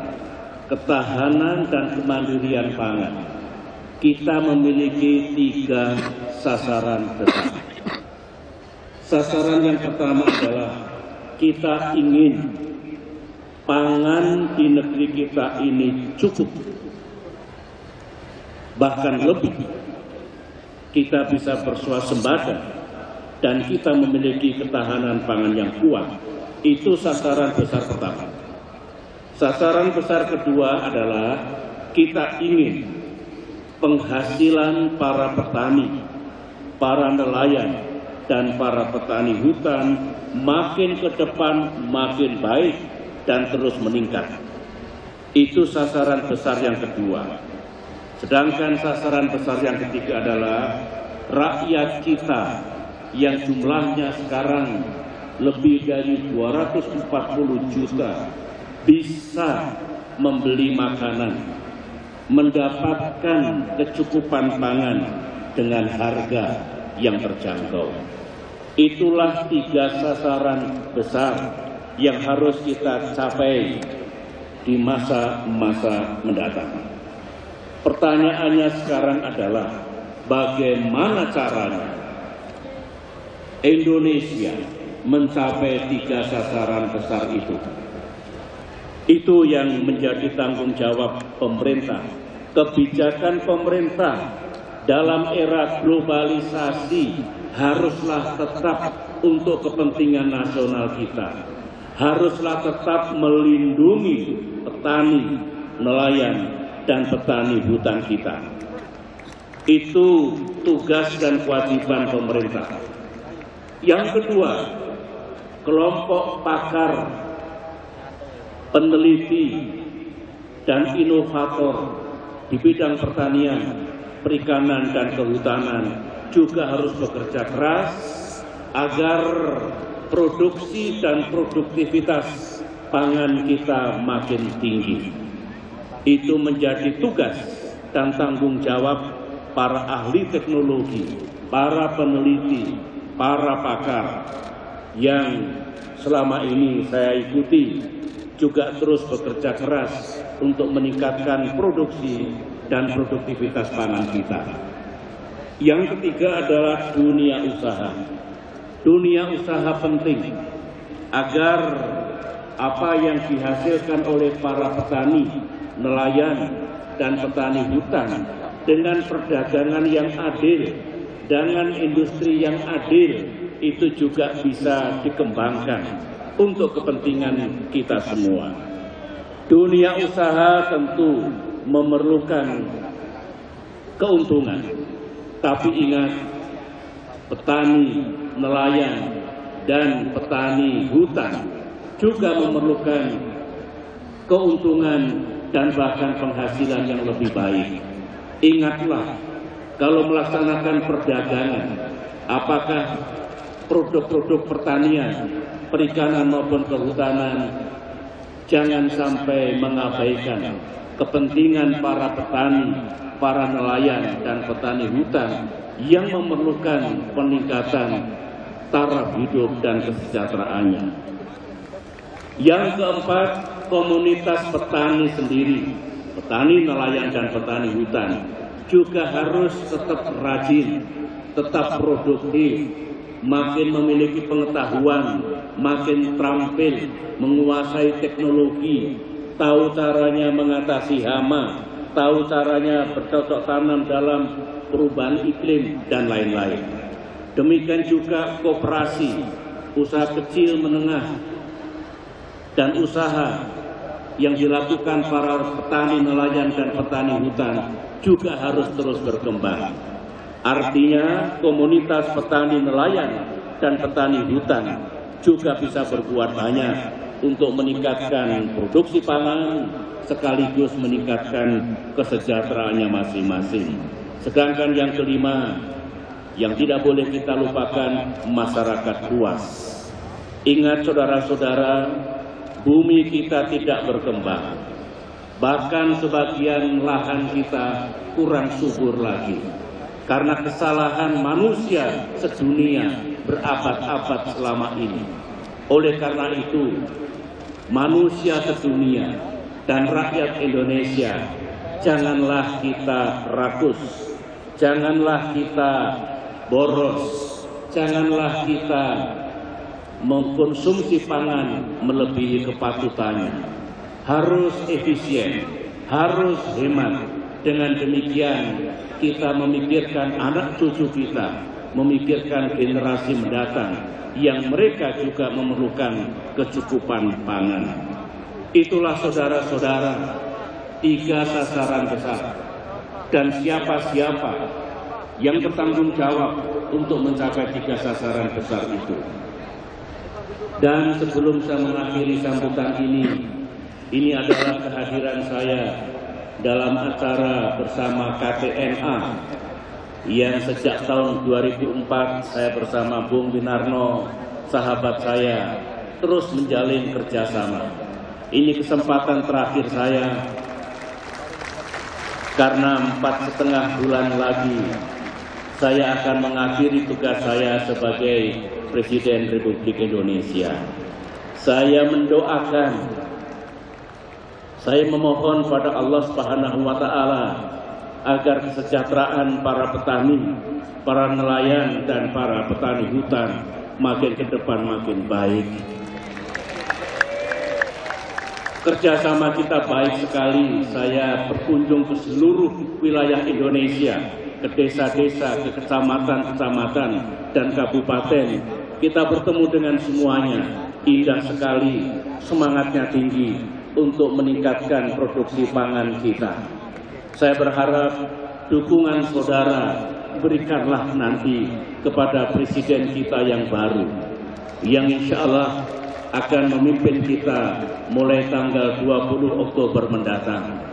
ketahanan dan kemandirian pangan, kita memiliki 3 sasaran besar. Sasaran yang pertama adalah kita ingin pangan di negeri kita ini cukup, bahkan lebih. Kita bisa bersuasembada dan kita memiliki ketahanan pangan yang kuat. Itu sasaran besar pertama. Sasaran besar kedua adalah kita ingin penghasilan para petani, para nelayan, dan para petani hutan makin ke depan makin baik dan terus meningkat. Itu sasaran besar yang kedua. Sedangkan sasaran besar yang ketiga adalah rakyat kita yang jumlahnya sekarang lebih dari 240 juta bisa membeli makanan, mendapatkan kecukupan pangan dengan harga yang terjangkau. Itulah 3 sasaran besar yang harus kita capai di masa-masa mendatang. Pertanyaannya sekarang adalah bagaimana caranya Indonesia mencapai 3 sasaran besar itu. Itu yang menjadi tanggung jawab pemerintah. Kebijakan pemerintah dalam era globalisasi haruslah tetap untuk kepentingan nasional kita. Haruslah tetap melindungi petani, nelayan, dan petani hutan kita. Itu tugas dan kewajiban pemerintah. Yang kedua, kelompok pakar, peneliti, dan inovator di bidang pertanian, perikanan, dan kehutanan juga harus bekerja keras agar produksi dan produktivitas pangan kita makin tinggi. Itu menjadi tugas dan tanggung jawab para ahli teknologi, para peneliti, para pakar yang selama ini saya ikuti juga terus bekerja keras untuk meningkatkan produksi dan produktivitas pangan kita. Yang ketiga adalah dunia usaha. Dunia usaha penting agar apa yang dihasilkan oleh para petani, nelayan, dan petani hutan dengan perdagangan yang adil, dengan industri yang adil, itu juga bisa dikembangkan untuk kepentingan kita semua. Dunia usaha tentu memerlukan keuntungan, tapi ingat, petani, nelayan, dan petani hutan juga memerlukan keuntungan dan bahkan penghasilan yang lebih baik. Ingatlah, kalau melaksanakan perdagangan, apakah produk-produk pertanian, perikanan maupun kehutanan, jangan sampai mengabaikan kepentingan para petani, para nelayan, dan petani hutan yang memerlukan peningkatan taraf hidup dan kesejahteraannya. Yang keempat, komunitas petani sendiri, petani, nelayan, dan petani hutan juga harus tetap rajin, tetap produktif, makin memiliki pengetahuan, makin terampil, menguasai teknologi, tahu caranya mengatasi hama, tahu caranya bercocok tanam dalam perubahan iklim, dan lain-lain. Demikian juga koperasi, usaha kecil menengah, dan usaha yang dilakukan para petani, nelayan, dan petani hutan juga harus terus berkembang. Artinya komunitas petani, nelayan, dan petani hutan juga bisa berbuat banyak untuk meningkatkan produksi pangan sekaligus meningkatkan kesejahteraannya masing-masing. Sedangkan yang kelima, yang tidak boleh kita lupakan, masyarakat luas. Ingat saudara-saudara, bumi kita tidak berkembang. Bahkan sebagian lahan kita kurang subur lagi. Karena kesalahan manusia sedunia berabad-abad selama ini. Oleh karena itu, manusia sedunia dan rakyat Indonesia, janganlah kita rakus, janganlah kita boros, janganlah kita mengkonsumsi pangan melebihi kepatutannya. Harus efisien, harus hemat. Dengan demikian kita memikirkan anak cucu kita, memikirkan generasi mendatang yang mereka juga memerlukan kecukupan pangan. Itulah saudara-saudara, 3 sasaran besar. Dan siapa-siapa yang bertanggung jawab untuk mencapai 3 sasaran besar itu. Dan sebelum saya mengakhiri sambutan ini adalah kehadiran saya dalam acara bersama KTNA yang sejak tahun 2004 saya bersama Bung Winarno, sahabat saya, terus menjalin kerjasama. Ini kesempatan terakhir saya, karena 4,5 bulan lagi saya akan mengakhiri tugas saya sebagai Presiden Republik Indonesia. Saya mendoakan, saya memohon pada Allah Subhanahu wa Ta'ala agar kesejahteraan para petani, para nelayan, dan para petani hutan makin ke depan makin baik. Kerjasama kita baik sekali. Saya berkunjung ke seluruh wilayah Indonesia, ke desa-desa, ke kecamatan-kecamatan, dan kabupaten. Kita bertemu dengan semuanya. Indah sekali, semangatnya tinggi untuk meningkatkan produksi pangan kita. Saya berharap dukungan saudara berikanlah nanti kepada Presiden kita yang baru, yang insya Allah akan memimpin kita mulai tanggal 20 Oktober mendatang.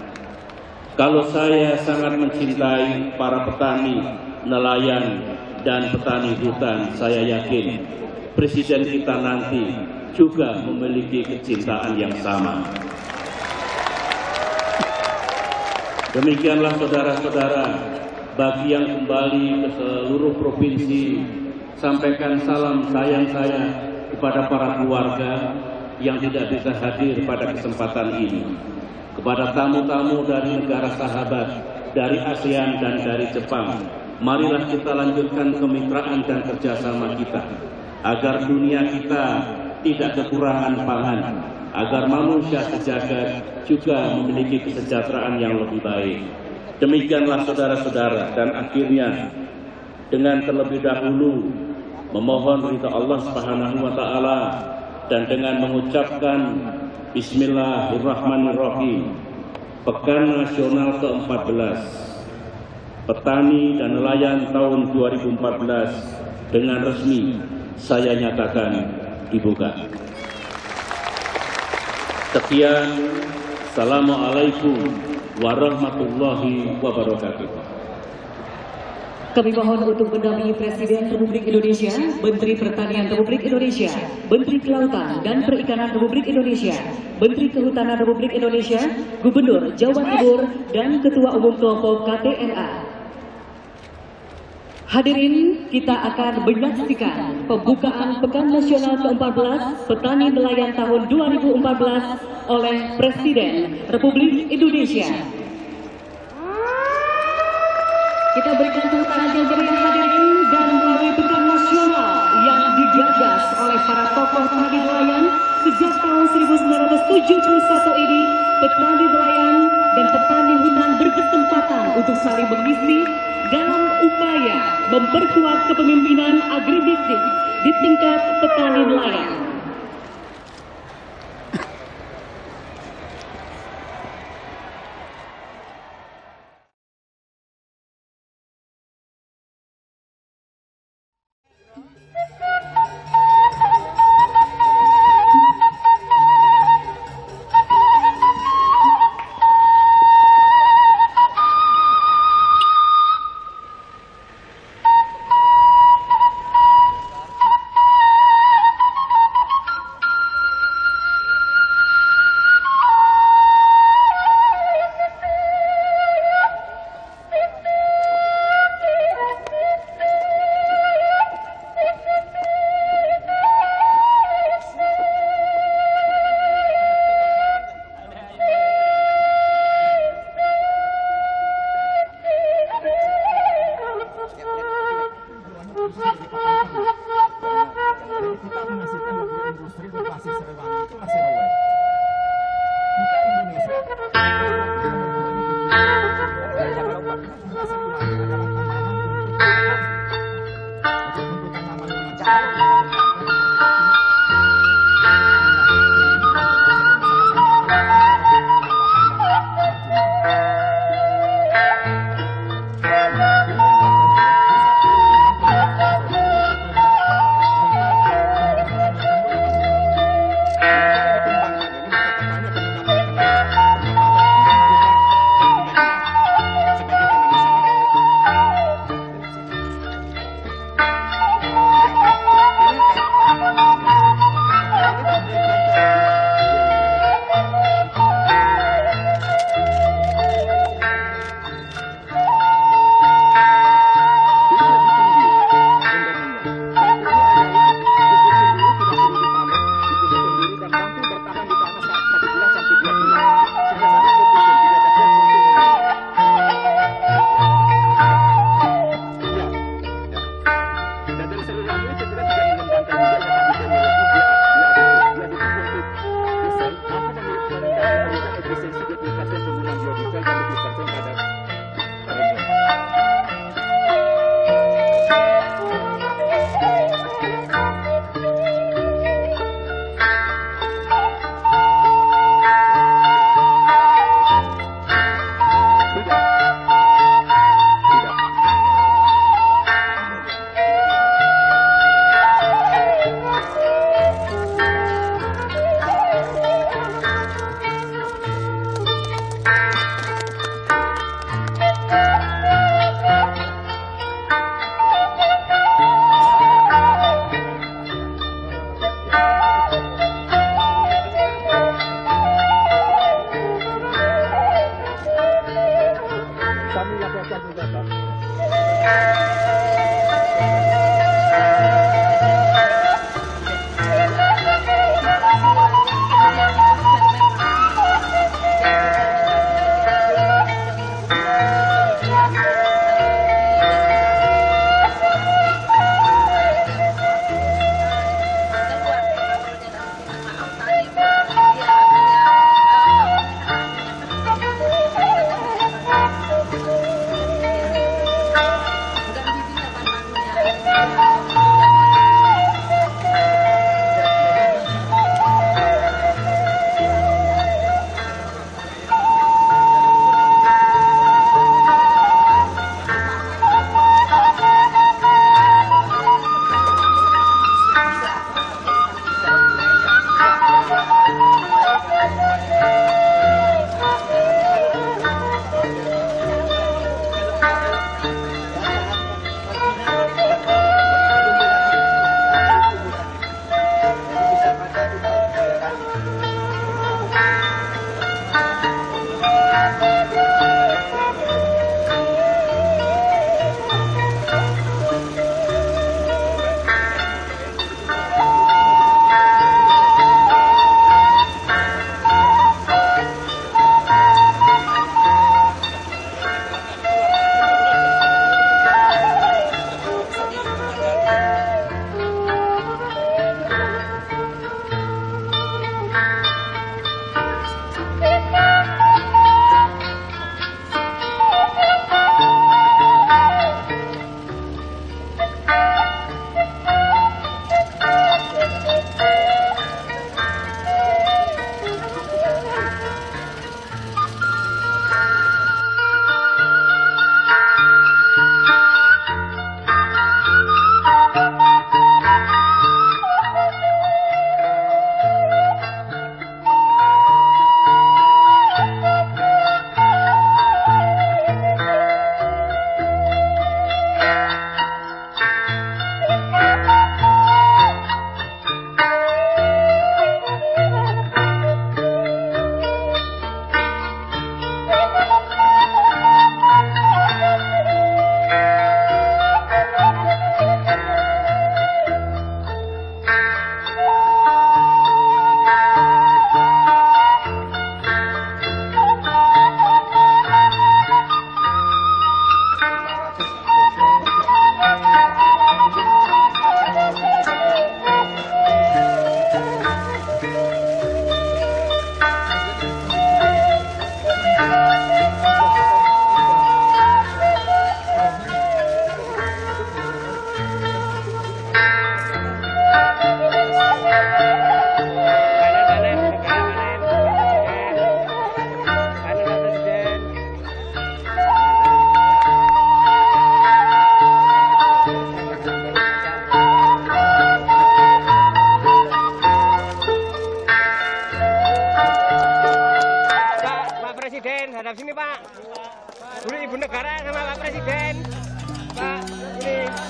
Kalau saya sangat mencintai para petani, nelayan, dan petani hutan, saya yakin Presiden kita nanti juga memiliki kecintaan yang sama. Demikianlah saudara-saudara, bagi yang kembali ke seluruh provinsi, sampaikan salam sayang saya kepada para keluarga yang tidak bisa hadir pada kesempatan ini. kepada tamu-tamu dari negara sahabat, dari ASEAN dan dari Jepang. Marilah kita lanjutkan kemitraan dan kerjasama kita, agar dunia kita tidak kekurangan pangan, agar manusia sejagat juga memiliki kesejahteraan yang lebih baik. Demikianlah saudara-saudara, dan akhirnya dengan terlebih dahulu memohon ridha Allah Subhanahu wa taala dan dengan mengucapkan Bismillahirrahmanirrahim, Pekan Nasional ke-14 Petani dan Nelayan tahun 2014 dengan resmi saya nyatakan dibuka. Sekian, Assalamualaikum warahmatullahi wabarakatuh. Kami mohon untuk mendampingi Presiden Republik Indonesia, Menteri Pertanian Republik Indonesia, Menteri Kelautan dan Perikanan Republik Indonesia, Menteri Kehutanan Republik Indonesia, Gubernur Jawa Timur, dan Ketua Umum Kelompok KTNA. Hadirin, kita akan menyaksikan pembukaan Pekan Nasional ke-14 Petani Nelayan tahun 2014 oleh Presiden Republik Indonesia. Kita berikan tepuk tangan yang meriah hadirin, dan melalui Pekan Nasional yang digagas oleh para tokoh petani nelayan sejak tahun 1971 ini, petani nelayan dan petani hutan berkesempatan untuk saling mengisi dalam upaya memperkuat kepemimpinan agribisnis di tingkat petani nelayan.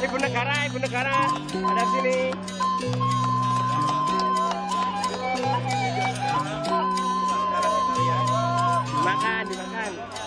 Ibu negara ada sini. Dimakan.